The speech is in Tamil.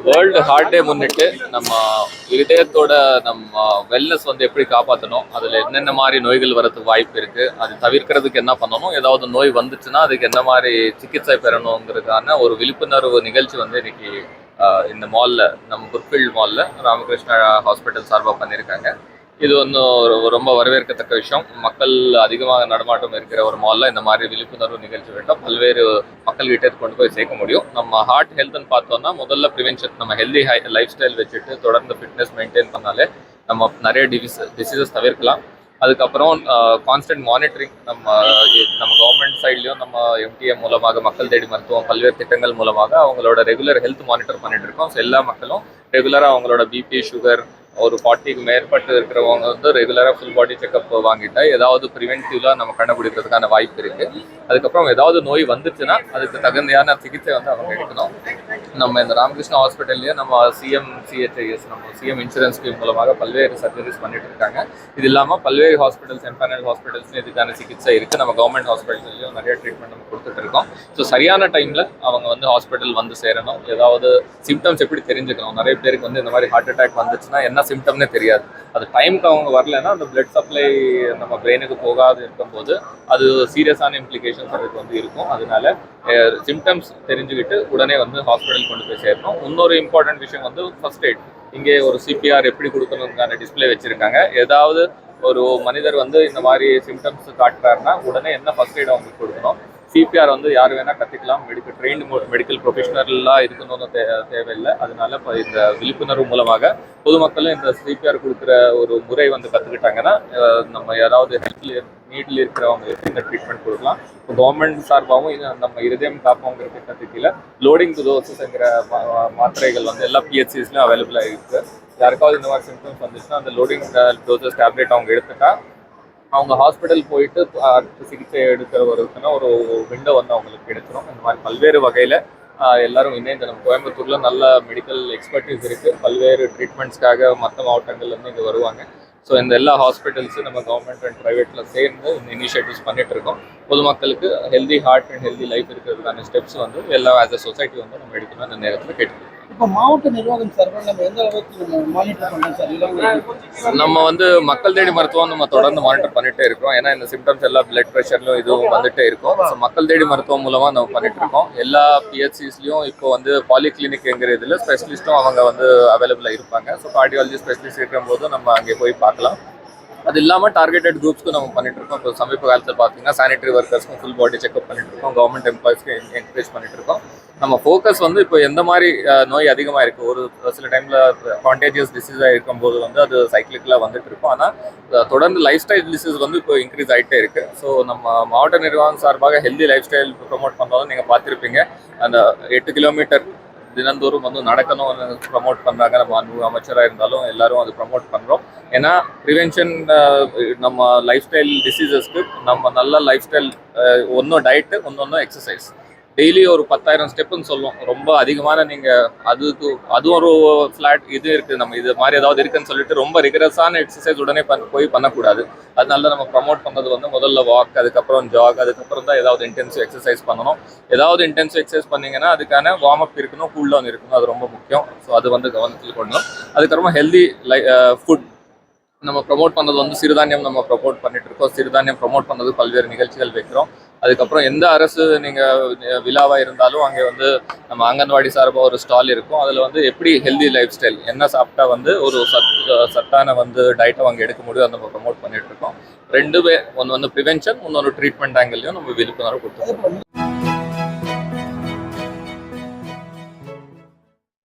வேர்ல்டு ஹார்ட் டே முன்னிட்டு நம்ம இருதயத்தோட நம்ம வெல்னஸ் வந்து எப்படி காப்பாற்றணும், அதில் என்னென்ன மாதிரி நோய்கள் வரதுக்கு வாய்ப்பு இருக்குது, அது தவிர்க்கிறதுக்கு என்ன பண்ணணும், ஏதாவது நோய் வந்துச்சுன்னா அதுக்கு என்ன மாதிரி சிகிச்சை பெறணுங்கிறதுக்கான ஒரு விழிப்புணர்வு நிகழ்ச்சி வந்து இன்னைக்கு இந்த மாலில், நம்ம புர்ஃபீல்ட் மாலில் ராமகிருஷ்ணா ஹாஸ்பிட்டல் சார்பாக பண்ணியிருக்காங்க. இது ஒன்றும் ரொம்ப வரவேற்கத்தக்க விஷயம். மக்கள் அதிகமாக நடமாட்டம் இருக்கிற ஒரு மாலில் இந்த மாதிரி விழிப்புணர்வு நிகழ்ச்சி வேண்டும் பல்வேறு மக்கள்கிட்ட கொண்டு போய் சேர்க்க முடியும். நம்ம ஹார்ட் ஹெல்த்னு பார்த்தோம்னா முதல்ல ப்ரிவென்ஷன், நம்ம ஹெல்தி லைஃப் ஸ்டைல் வச்சுட்டு தொடர்ந்து ஃபிட்னஸ் மெயின்டைன் பண்ணாலே நம்ம நிறைய டிசீசஸ் தவிர்க்கலாம். அதுக்கப்புறம் கான்ஸ்டன்ட் மானிட்டரிங், நம்ம கவர்மெண்ட் சைட்லையும் நம்ம எம்டிஎம் மூலமாக மக்கள் தேடி மருத்துவம் பல்வேறு திட்டங்கள் மூலமாக அவங்களோட ரெகுலர் ஹெல்த் மானிட்டர் பண்ணிட்டு இருக்கோம். ஸோ எல்லா மக்களும் ரெகுலராக அவங்களோட பிபி, சுகர் ஒரு 40க்கு மேற்பட்டு இருக்கிறவங்க வந்து ரெகுலராக ஃபுல் பாடி செக்அப் வாங்கிட்டா ஏதாவது ப்ரிவென்டிவ்லாம் நம்ம கண்டுபிடிக்கிறதுக்கான வாய்ப்பு இருக்குது. அதுக்கப்புறம் ஏதாவது நோய் வந்துச்சுன்னா அதுக்கு தகுந்தையான சிகிச்சை வந்து அவங்க எடுக்கணும். நம்ம இந்த ராமகிருஷ்ணா ஹாஸ்பிட்டல்லையே நம்ம சிஎம்சிஹெச்ஐஎஸ், நம்ம சிஎம் இன்சூரன்ஸ் ஸ்கீம் மூலமாக பல்வேறு சர்ஜரிஸ் பண்ணிட்டு இருக்காங்க. இது இல்லாமல் பல்வேறு ஹாஸ்பிட்டல்ஸ், எம்பேனல் ஹாஸ்பிட்டல்ஸ்லையும் இதுக்கான சிகிச்சை இருக்குது. நம்ம கவர்மெண்ட் ஹாஸ்பிட்டல்லையும் நிறைய ட்ரீட்மெண்ட் நம்ம கொடுத்துட்டு இருக்கோம். ஸோ சரியான டைமில் அவங்க வந்து ஹாஸ்பிட்டல் வந்து சேரணும். ஏதாவது சிம்டம்ஸ் எப்படி தெரிஞ்சுக்கணும், நிறைய பேருக்கு வந்து இந்த மாதிரி ஹார்ட் அட்டாக் வந்துச்சுன்னா என்ன சிம்டம்னே தெரியாது. அது டைமுக்கு அவங்க வரலைன்னா அந்த பிளட் சப்ளை நம்ம பிரெயினுக்கு போகாது இருக்கும்போது அது சீரியஸான இம்ப்ளிகேஷன்ஸ் அதுக்கு வந்து இருக்கும். அதனால சிம்டம்ஸ் தெரிஞ்சுக்கிட்டு உடனே வந்து ஹாஸ்பிட்டல் கொண்டு போய் சேரணும். இன்னொரு இம்பார்ட்டன்ட் விஷயம் வந்து ஃபர்ஸ்ட் எய்ட். இங்கே ஒரு சிபிஆர் எப்படி கொடுக்கணுங்கான டிஸ்பிளே வச்சிருக்காங்க. ஏதாவது ஒரு மனிதர் வந்து இந்த மாதிரி சிம்டம்ஸ் காட்டுறாருன்னா உடனே என்ன ஃபர்ஸ்ட் எய்ட் அவங்களுக்கு கொடுக்கணும். சிபிஆர் வந்து யார் வேணால் கற்றுக்கலாம். மெடிக்கல் ப்ரொஃபஷனலாக இருக்கணும்னு தேவையில்லை. அதனால இப்போ இந்த விழிப்புணர்வு மூலமாக பொதுமக்களும் இந்த சிபிஆர் கொடுக்குற ஒரு முறை வந்து கற்றுக்கிட்டாங்கன்னா நம்ம யாராவது நீடில் இருக்கிறவங்க இந்த ட்ரீட்மெண்ட் கொடுக்கலாம். இப்போ கவர்மெண்ட் சார்பாகவும் நம்ம இருதயம் காப்போங்கிற திட்டத்துக்கு லோடிங் டு டோசஸ்ங்கிற மாத்திரைகள் வந்து எல்லா பிஹெச்சிஸ்லையும் அவைலபிளாக இருக்குது. யாருக்காவது இந்த மாதிரி சிம்டம்ஸ் வந்துச்சுன்னா அந்த லோடிங் டோசஸ் டேப்லெட் அவங்க எடுத்துட்டா அவங்க ஹாஸ்பிட்டல் போயிட்டு சிகிச்சை எடுக்கிறவருக்குன்னா ஒரு விண்டோ வந்து அவங்களுக்கு கிடைச்சிடும். இந்த மாதிரி பல்வேறு வகையில் எல்லாரும் இணைந்து நம்ம கோயம்புத்தூரில் நல்ல மெடிக்கல் எக்ஸ்பர்டீஸ் இருக்குது. பல்வேறு ட்ரீட்மெண்ட்ஸ்க்காக மற்ற மாவட்டங்கள்லேருந்து இங்கே வருவாங்க. ஸோ இந்த எல்லா ஹாஸ்பிட்டல்ஸும் நம்ம கவர்மெண்ட் அண்ட் ப்ரைவேட்டில் சேர்ந்து இந்த இனிஷியேட்டிவ்ஸ் பண்ணிட்டு இருக்கோம். பொதுமக்களுக்கு healthy heart and healthy life இருக்கிறதுக்கான ஸ்டெப்ஸ் வந்து எல்லாம் ஆஸ் அ சொசைட்டி வந்து நம்ம எடுக்கணும் இந்த நேரத்தில் கேட்டுக்கோம். இப்போ மாவட்ட நிர்வாகம் சார்பாக நம்ம எந்த அளவுக்கு மானிட்டர் பண்ணலாம் சார்? நம்ம வந்து மக்கள் தேடி மருத்துவம் நம்ம தொடர்ந்து மானிட்டர் பண்ணிட்டே இருக்கோம். ஏன்னா இந்த சிம்டம்ஸ் எல்லாம் பிளட் ப்ரெஷர்லையும் இதுவும் வந்துட்டே இருக்கும். ஸோ மக்கள் தேடி மருத்துவம் மூலமாக நம்ம பண்ணிட்டு இருக்கோம். எல்லா பிஹெச்சிஸ்லையும் இப்போ வந்து பாலிகிளினிக்ங்கிற இதில் ஸ்பெஷலிஸ்ட்டும் அவங்க வந்து அவைலபிளாக இருப்பாங்க. ஸோ கார்டியாலஜி ஸ்பெஷலிஸ்ட் இருக்கும்போது நம்ம அங்கே போய் பார்க்கலாம். அது இல்லாமல் டார்கெட்டட் குரூப்ஸ்க்கு நம்ம பண்ணிட்டு இருக்கோம். இப்போ சமீப காலத்தில் பார்த்தீங்கன்னா சானிட்டரி ஒர்க்கர்ஸ்க்கும் ஃபுல் பாடி செக்அப் பண்ணிட்டு இருக்கோம். கவர்மெண்ட் எம்ப்ளாயிஸ்க்கு என்கரேஜ் பண்ணிட்டு இருக்கோம். நம்ம ஃபோக்கஸ் வந்து இப்போ எந்த மாதிரி நோய் அதிகமாக இருக்குது, ஒரு சில டைமில் கான்டேஜியஸ் டிசீஸாக இருக்கும்போது வந்து அது சைக்கிளிக்கலாக வந்துட்டு இருக்கும். ஆனால் தொடர்ந்து லைஃப் ஸ்டைல் டிசீஸ் வந்து இப்போ இன்க்ரீஸ் ஆகிட்டே இருக்குது. ஸோ நம்ம மாவட்ட நிர்வாகம் சார்பாக ஹெல்தி லைஃப் ஸ்டைல் ப்ரொமோட் பண்ணுறதும் நீங்கள் பார்த்துருப்பீங்க. அந்த 8 கிலோமீட்டர் தினந்தோறும் வந்து நடக்கணும்னு ப்ரமோட் பண்ணுறாங்க. நம்ம அமைச்சராக இருந்தாலும் எல்லாரும் அது ப்ரமோட் பண்ணுறோம். ஏன்னா ப்ரிவென்ஷன், நம்ம லைஃப் ஸ்டைல் டிசீசஸ்க்கு நம்ம நல்ல லைஃப் ஸ்டைல், ஒன்றும் டயட்டு, ஒன்று எக்ஸசைஸ். டெய்லி ஒரு 10,000 ஸ்டெப்புன்னு சொல்லுவோம். ரொம்ப அதிகமான நீங்கள் அதுவும் ஒரு ஃப்ளாட் இது இருக்குது. நம்ம இது மாதிரி ஏதாவது இருக்குன்னு சொல்லிட்டு ரொம்ப ரிகரஸான எக்ஸசைஸ் உடனே போய் பண்ணக்கூடாது. அதனால நம்ம ப்ரமோட் பண்ணது வந்து முதல்ல வாக், அதுக்கப்புறம் ஜாக், அதுக்கப்புறம் தான் ஏதாவது இன்டென்சிவ் எக்ஸசைஸ் பண்ணணும். ஏதாவது இன்டென்சிவ் எக்ஸசைஸ் பண்ணிங்கன்னா அதுக்கான வார்ம் அப் இருக்கணும், கூல் டவுன் இருக்கணும். அது ரொம்ப முக்கியம். ஸோ அது வந்து கவனத்தில் கொள்ளணும். அதுக்கப்புறமா ஹெல்தி ஃபுட் நம்ம ப்ரமோட் பண்ணது வந்து சிறுதானியம் நம்ம ப்ரமோட் பண்ணிட்டு இருக்கோம். சிறுதானியம் ப்ரமோட் பண்ணது பல்வேறு நிகழ்ச்சிகள் வைக்கிறோம். அதுக்கப்புறம் எந்த அரசு நீங்கள் விழாவாக இருந்தாலும் அங்கே வந்து நம்ம அங்கன்வாடி சார்பாக ஒரு ஸ்டால் இருக்கும். அதில் வந்து எப்படி ஹெல்தி லைஃப் ஸ்டைல் என்ன சாப்பிட்டா வந்து ஒரு சத்தான வந்து டயட்டை அங்கே எடுக்க முடியும் நம்ம ப்ரமோட் பண்ணிட்டு இருக்கோம். ரெண்டுமே ஒன்று வந்து ப்ரிவென்ஷன், இன்னொரு ட்ரீட்மெண்ட் ஆங்கிள்லையும் நம்ம விழிப்புணர்வு கொடுத்துருக்கோம்.